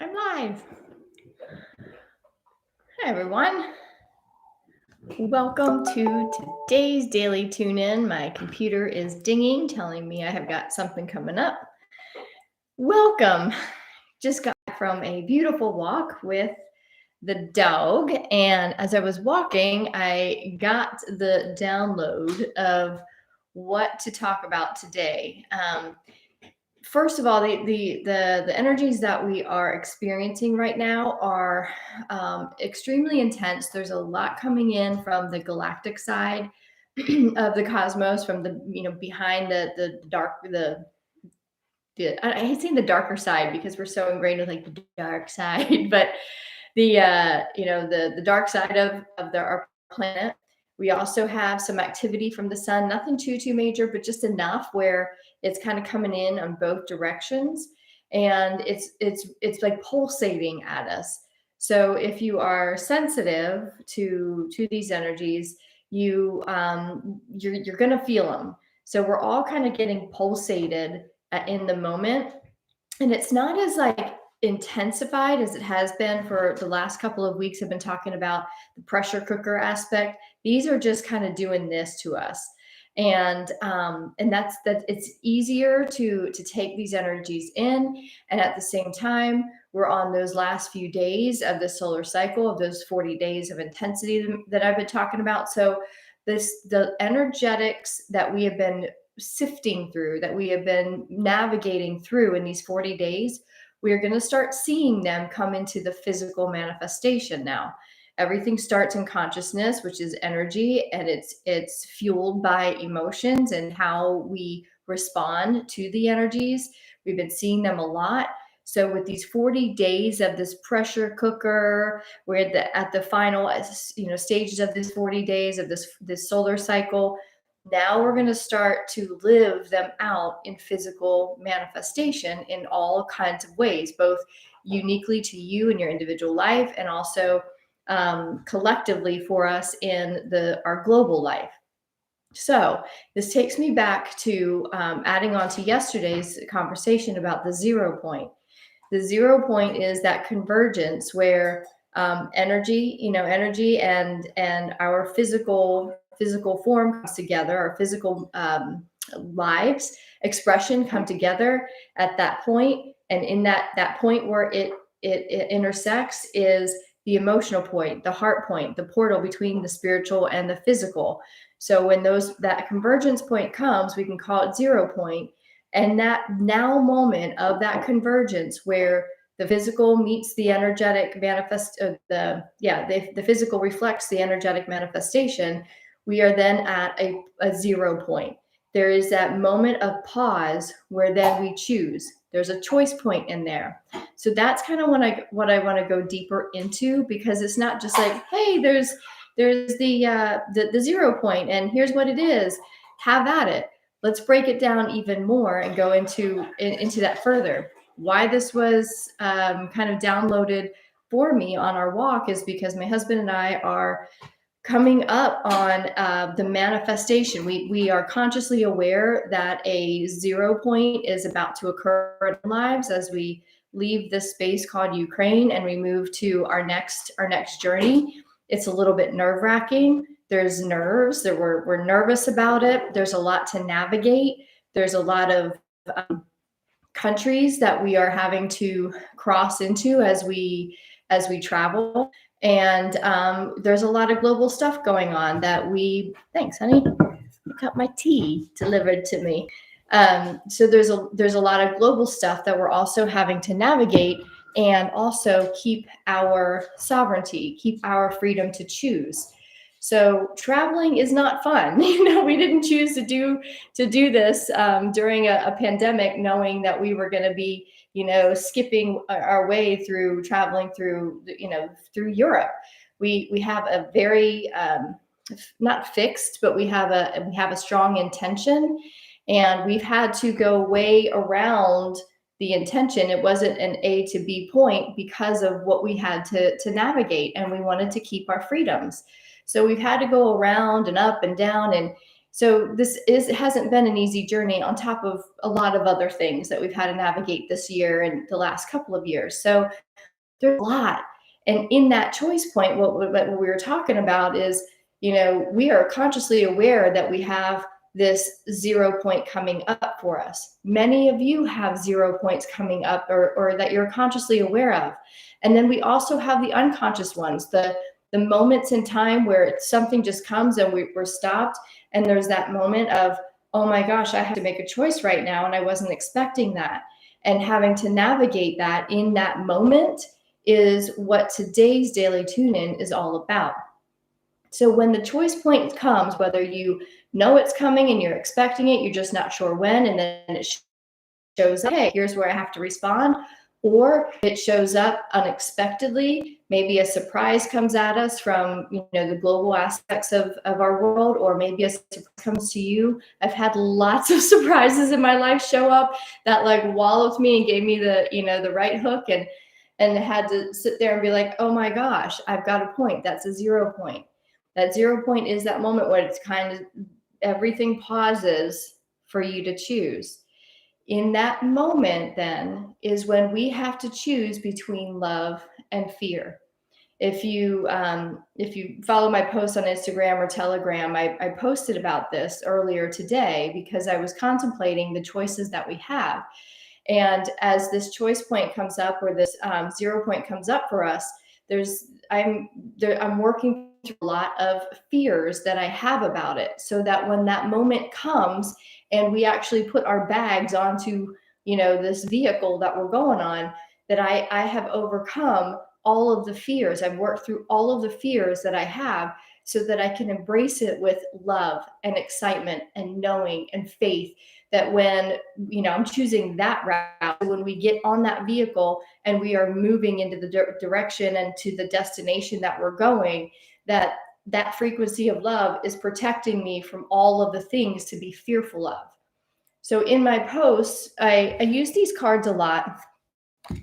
I'm live. Hi, everyone. Welcome to today's daily tune in. My computer is dinging, telling me I have got something coming up. Welcome. Just got back from a beautiful walk with the dog. And as I was walking, I got the download of what to talk about today. First of all, the energies that we are experiencing right now are extremely intense. There's a lot coming in from the galactic side of the cosmos, from the behind the dark I hate saying the darker side because we're so ingrained with like the dark side, but the dark side of our planet. We also have some activity from the sun, nothing too major, but just enough where it's kind of coming in on both directions, and it's like pulsating at us. So if you are sensitive to these energies, you're gonna feel them. So we're all kind of getting pulsated in the moment, and it's not as like intensified as it has been for the last couple of weeks. I've been talking about the pressure cooker aspect. These are just kind of doing this to us, and that's that. It's easier to take these energies in, and at the same time, we're on those last few days of the solar cycle, of those 40 days of intensity that I've been talking about. So the energetics that we have been sifting through, that we have been navigating through in these 40 days, we're going to start seeing them come into the physical manifestation now. Everything starts in consciousness, which is energy, and it's fueled by emotions and how we respond to the energies. We've been seeing them a lot. So with these 40 days of this pressure cooker, we're at the final stages of this 40 days of this solar cycle. Now we're going to start to live them out in physical manifestation in all kinds of ways, both uniquely to you and your individual life, and also collectively for us in our global life. So this takes me back to adding on to yesterday's conversation about the 0 point. The 0 point is that convergence where energy and our physical form comes together, our physical lives expression come together at that point, and in that point where it intersects is the emotional point, the heart point, the portal between the spiritual and the physical. So when that convergence point comes, we can call it 0 point. And that now moment of that convergence where the physical meets the energetic the physical reflects the energetic manifestation, we are then at a 0 point. There is that moment of pause where then we choose. There's a choice point in there. So that's kind of what I want to go deeper into, because it's not just like, hey, there's the 0 point and here's what it is. Have at it. Let's break it down even more and go into that further. Why this was kind of downloaded for me on our walk is because my husband and I are coming up on the manifestation. We are consciously aware that a 0 point is about to occur in our lives as we leave this space called Ukraine and we move to our next journey. It's a little bit nerve-wracking. There's nerves. We're nervous about it. There's a lot to navigate. There's a lot of countries that we are having to cross into as we travel. And there's a lot of global stuff going on that thanks, honey. Got my tea delivered to me. So there's a lot of global stuff that we're also having to navigate, and also keep our sovereignty, keep our freedom to choose. So traveling is not fun. We didn't choose to do this during a pandemic, knowing that we were going to be, skipping our way through traveling through Europe. We have a very not fixed, but we have a strong intention, and we've had to go way around the intention. It wasn't an A to B point because of what we had to navigate, and we wanted to keep our freedoms. So we've had to go around and up and down, and So it hasn't been an easy journey on top of a lot of other things that we've had to navigate this year and the last couple of years. So there's a lot. And in that choice point, what we were talking about is, we are consciously aware that we have this 0 point coming up for us. Many of you have 0 points coming up, or that you're consciously aware of. And then we also have the unconscious ones, the moments in time where something just comes and we're stopped. And there's that moment of, oh my gosh, I have to make a choice right now. And I wasn't expecting that. And having to navigate that in that moment is what today's daily tune in is all about. So when the choice point comes, whether you know it's coming and you're expecting it, you're just not sure when, and then it shows up, hey, here's where I have to respond, or it shows up unexpectedly, maybe a surprise comes at us from the global aspects of our world, or maybe a surprise comes to you. I've had lots of surprises in my life show up that like walloped me and gave me the right hook, and had to sit there and be like, oh my gosh, I've got a point. That's a 0 point. That 0 point is that moment where it's kind of everything pauses for you to choose. In that moment, then, is when we have to choose between love and fear. If you follow my posts on Instagram or Telegram, I posted about this earlier today because I was contemplating the choices that we have. And as this choice point comes up, or this 0 point comes up for us, I'm working through a lot of fears that I have about it, so that when that moment comes and we actually put our bags onto this vehicle that we're going on, that I have overcome all of the fears. I've worked through all of the fears that I have, so that I can embrace it with love and excitement and knowing and faith, that when I'm choosing that route, when we get on that vehicle and we are moving into the direction and to the destination that we're going, that frequency of love is protecting me from all of the things to be fearful of. So in my posts, I use these cards a lot.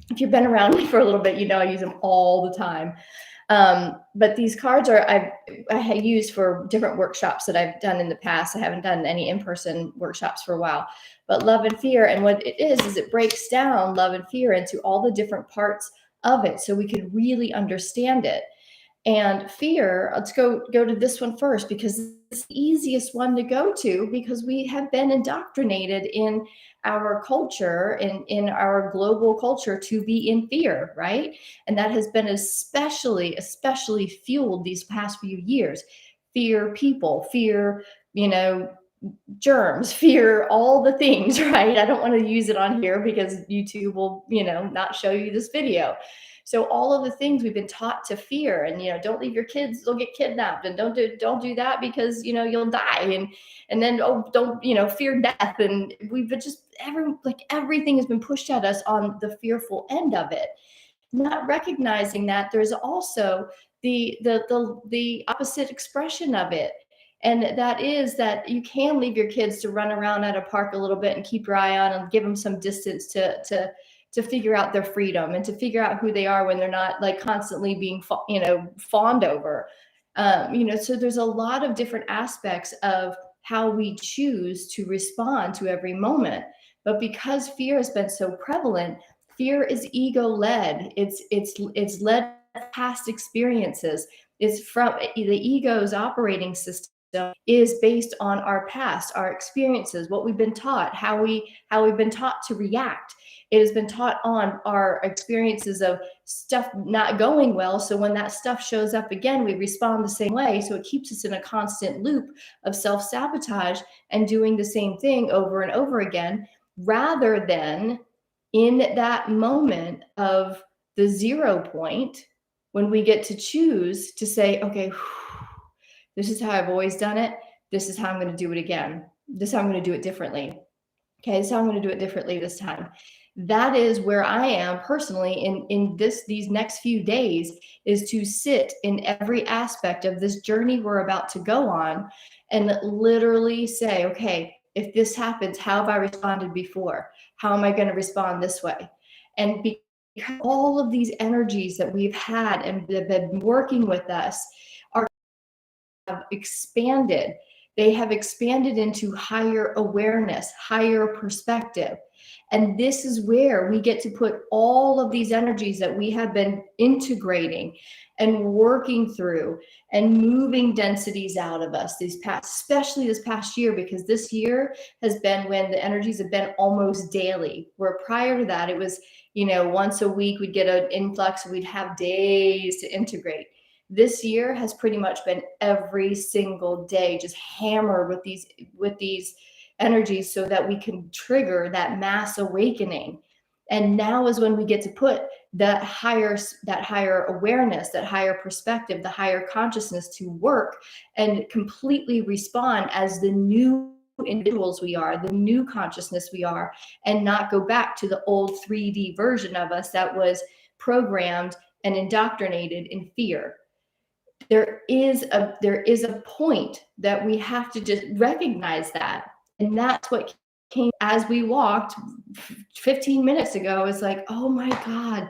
If you've been around me for a little bit, I use them all the time. But these cards I used for different workshops that I've done in the past. I haven't done any in-person workshops for a while. But love and fear, and what it is it breaks down love and fear into all the different parts of it, so we can really understand it. And fear, let's go to this one first, because it's the easiest one to go to, because we have been indoctrinated in our culture, in our global culture, to be in fear, right? And that has been especially fueled these past few years. Fear people, fear, germs, fear all the things, right? I don't want to use it on here because YouTube will, not show you this video. So all of the things we've been taught to fear, and don't leave your kids, they'll get kidnapped, and don't do that because you'll die, and then don't fear death, and we've been just everything has been pushed at us on the fearful end of it, not recognizing that there's also the opposite expression of it. And that is that you can leave your kids to run around at a park a little bit and keep your eye on and give them some distance to figure out their freedom and to figure out who they are when they're not like constantly being fawned over. So there's a lot of different aspects of how we choose to respond to every moment. But because fear has been so prevalent, fear is ego led. It's led past experiences. It's from the ego's operating system is based on our past, our experiences, what we've been taught, how we've been taught to react. It has been taught on our experiences of stuff not going well. So when that stuff shows up again, we respond the same way. So it keeps us in a constant loop of self-sabotage and doing the same thing over and over again, rather than in that moment of the 0 point, when we get to choose to say, okay, this is how I've always done it. This is how I'm going to do it again. This is how I'm going to do it differently. Okay, this is how I'm going to do it differently this time. That is where I am personally in these next few days, is to sit in every aspect of this journey we're about to go on and literally say, okay, if this happens, how have I responded before? How am I going to respond this way? And because all of these energies that we've had and that have been working with us have expanded, They have expanded into higher awareness, higher perspective. And this is where we get to put all of these energies that we have been integrating and working through and moving densities out of us these past, especially this past year, because this year has been when the energies have been almost daily, where prior to that, it was, once a week we'd get an influx, we'd have days to integrate. This year has pretty much been every single day, just hammered with these energies so that we can trigger that mass awakening. And now is when we get to put that higher awareness, that higher perspective, the higher consciousness to work and completely respond as the new individuals we are, the new consciousness we are, and not go back to the old 3D version of us that was programmed and indoctrinated in fear. There is a point that we have to just recognize that. And that's what came as we walked 15 minutes ago. It's like, oh my God,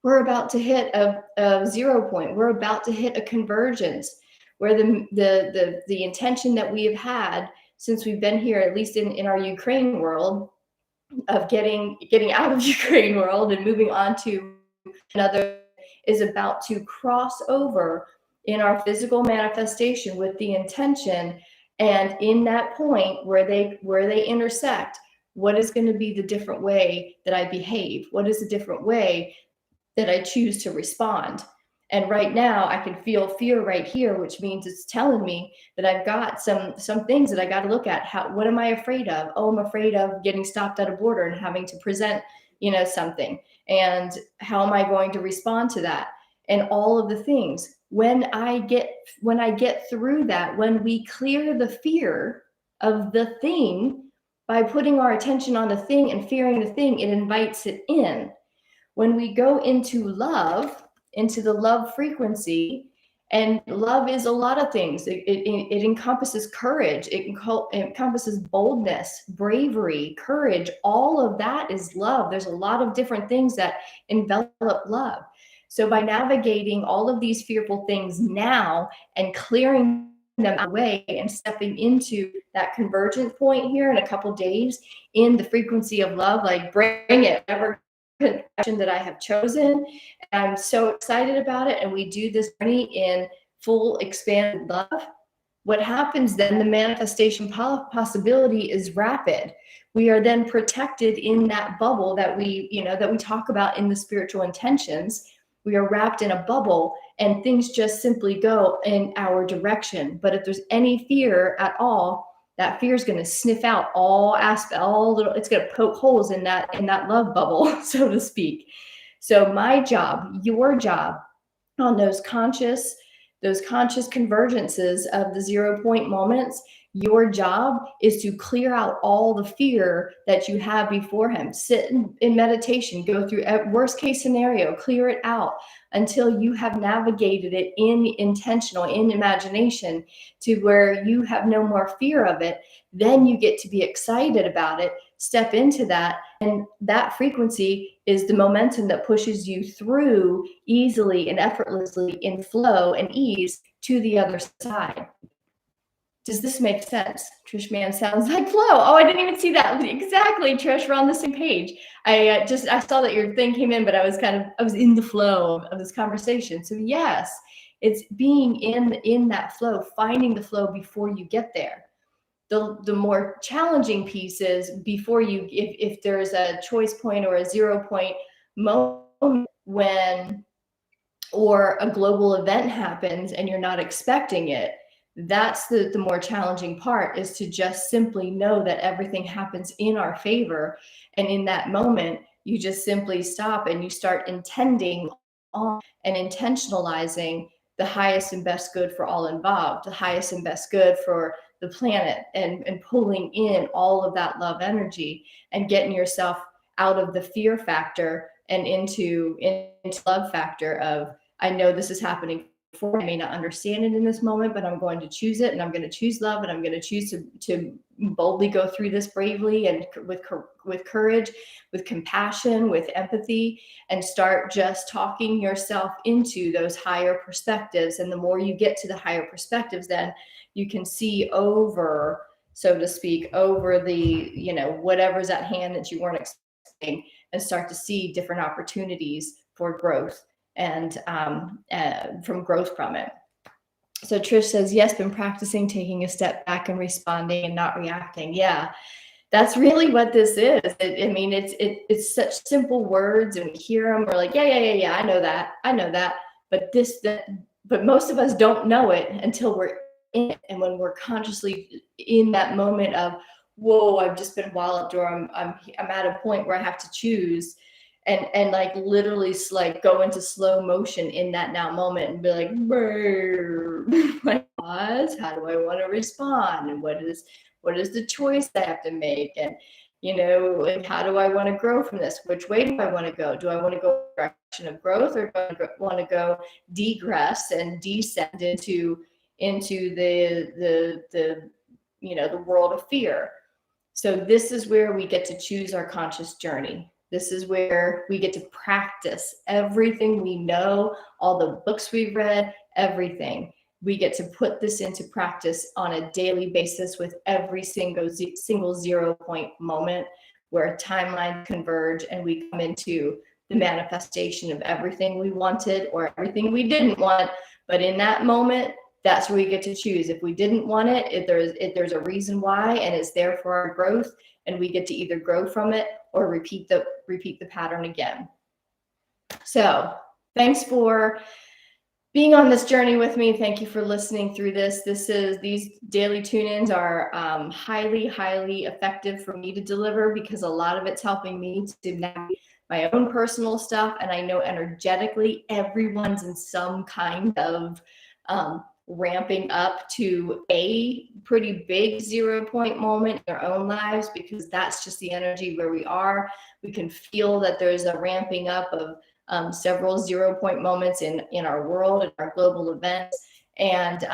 we're about to hit a 0 point. We're about to hit a convergence where the intention that we have had since we've been here, at least in our Ukraine world, of getting out of Ukraine world and moving on to another, is about to cross over in our physical manifestation with the intention. And in that point where they intersect, what is going to be the different way that I behave? What is the different way that I choose to respond? And right now I can feel fear right here, which means it's telling me that I've got some things that I got to look at. What am I afraid of? Oh, I'm afraid of getting stopped at a border and having to present, something. And how am I going to respond to that? And all of the things. When I get through that, when we clear the fear of the thing by putting our attention on the thing and fearing the thing, it invites it in. When we go into love, into the love frequency, and love is a lot of things. It encompasses courage. It encompasses boldness, bravery, courage. All of that is love. There's a lot of different things that envelop love. So by navigating all of these fearful things now and clearing them away and stepping into that convergent point here in a couple days in the frequency of love, like bring it, whatever connection that I have chosen. And I'm so excited about it. And we do this journey in full expanded love. What happens then, the manifestation possibility is rapid. We are then protected in that bubble that we talk about in the spiritual intentions. We are wrapped in a bubble and things just simply go in our direction. But if there's any fear at all, that fear is going to sniff out it's going to poke holes in that love bubble, so to speak. So my job, your job on those conscious convergences of the 0 point moments, your job is to clear out all the fear that you have before him. Sit in meditation, go through a worst case scenario, clear it out until you have navigated it in imagination to where you have no more fear of it. Then you get to be excited about it, step into that. And that frequency is the momentum that pushes you through easily and effortlessly in flow and ease to the other side. Does this make sense? Trish Mann sounds like flow. Oh, I didn't even see that. Exactly, Trish, we're on the same page. I saw that your thing came in, but I was in the flow of this conversation. So yes, it's being in that flow, finding the flow before you get there. The more challenging piece is before you, if there's a choice point or a 0 point moment or a global event happens and you're not expecting it, that's the more challenging part, is to just simply know that everything happens in our favor. And in that moment, you just simply stop and you start intending on and intentionalizing the highest and best good for all involved, the highest and best good for the planet, and pulling in all of that love energy and getting yourself out of the fear factor and into love factor of, I know this is happening. I may not understand it in this moment, but I'm going to choose it, and I'm going to choose love, and I'm going to choose to boldly go through this bravely and with courage, with compassion, with empathy, and start just talking yourself into those higher perspectives. And the more you get to the higher perspectives, then you can see over, so to speak, over the, whatever's at hand that you weren't expecting, and start to see different opportunities for growth and from growth from it. So Trish says, yes, been practicing taking a step back and responding and not reacting. Yeah, that's really what this is. It's such simple words, and we hear them. We're like, yeah, I know that. But most of us don't know it until we're in it, and when we're consciously in that moment of, whoa, I've just been walloped, or I'm at a point where I have to choose. And like literally like go into slow motion in that now moment and be like, like, pause, how do I want to respond? And what is the choice I have to make? And, and how do I want to grow from this? Which way do I want to go? Do I want to go in the direction of growth, or do I want to go degress and descend into the world of fear? So this is where we get to choose our conscious journey. This is where we get to practice everything we know, all the books we've read, everything. We get to put this into practice on a daily basis with every single 0 point moment where timelines converge and we come into the manifestation of everything we wanted or everything we didn't want. But in that moment, that's where we get to choose. If we didn't want it, if there's a reason why, and it's there for our growth, and we get to either grow from it or repeat the pattern again. So thanks for being on this journey with me. Thank you for listening through this. These daily tune-ins are highly, highly effective for me to deliver, because a lot of it's helping me to navigate my own personal stuff. And I know energetically everyone's in some kind of ramping up to a pretty big 0 point moment in their own lives, because that's just the energy where we are. We can feel that there's a ramping up of several 0 point moments in our world, in our global events. And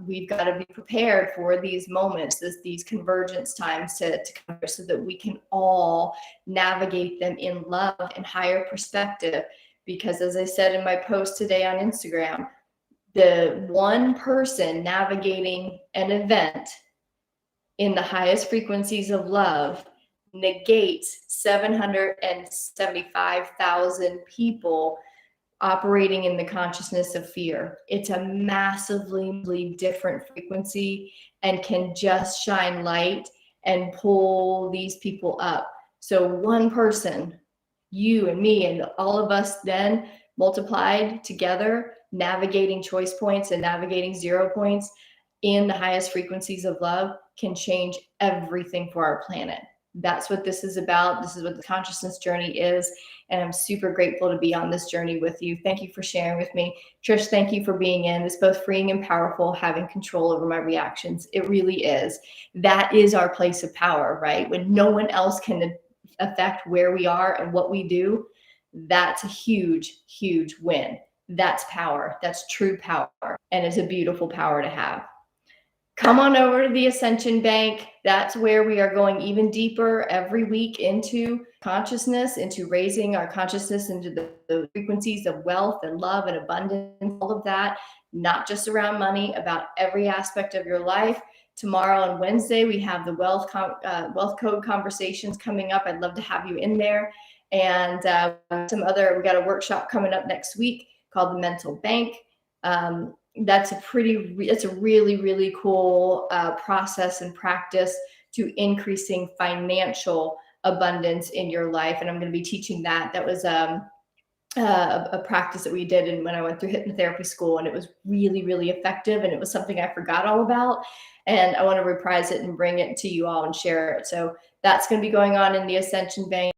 we've got to be prepared for these moments, these convergence times to come, so that we can all navigate them in love and higher perspective. Because as I said in my post today on Instagram, the one person navigating an event in the highest frequencies of love negates 775,000 people operating in the consciousness of fear. It's a massively different frequency and can just shine light and pull these people up. So one person, you and me and all of us, then multiplied together, navigating choice points and navigating 0 points in the highest frequencies of love, can change everything for our planet. That's what this is about. This is what the consciousness journey is. And I'm super grateful to be on this journey with you. Thank you for sharing with me. Trish, thank you for being in. It's both freeing and powerful, having control over my reactions. It really is. That is our place of power, right? When no one else can affect where we are and what we do, that's a huge, huge win. That's power. That's true power. And it's a beautiful power to have. Come on over to the Ascension Bank. That's where we are going even deeper every week into consciousness, into raising our consciousness into the frequencies of wealth and love and abundance, all of that, not just around money, about every aspect of your life. Tomorrow on Wednesday, we have the wealth code conversations coming up. I'd love to have you in there. And we got a workshop coming up next week called the Mental Bank. That's a really, really cool process and practice to increasing financial abundance in your life. And I'm going to be teaching that. That was a practice that we did when I went through hypnotherapy school, and it was really, really effective. And it was something I forgot all about. And I want to reprise it and bring it to you all and share it. So that's going to be going on in the Ascension Bank.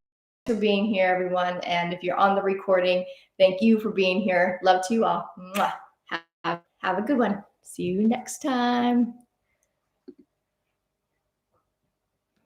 Thanks for being here, everyone. And if you're on the recording, thank you for being here. Love to you all. Mwah. Have a good one. See you next time.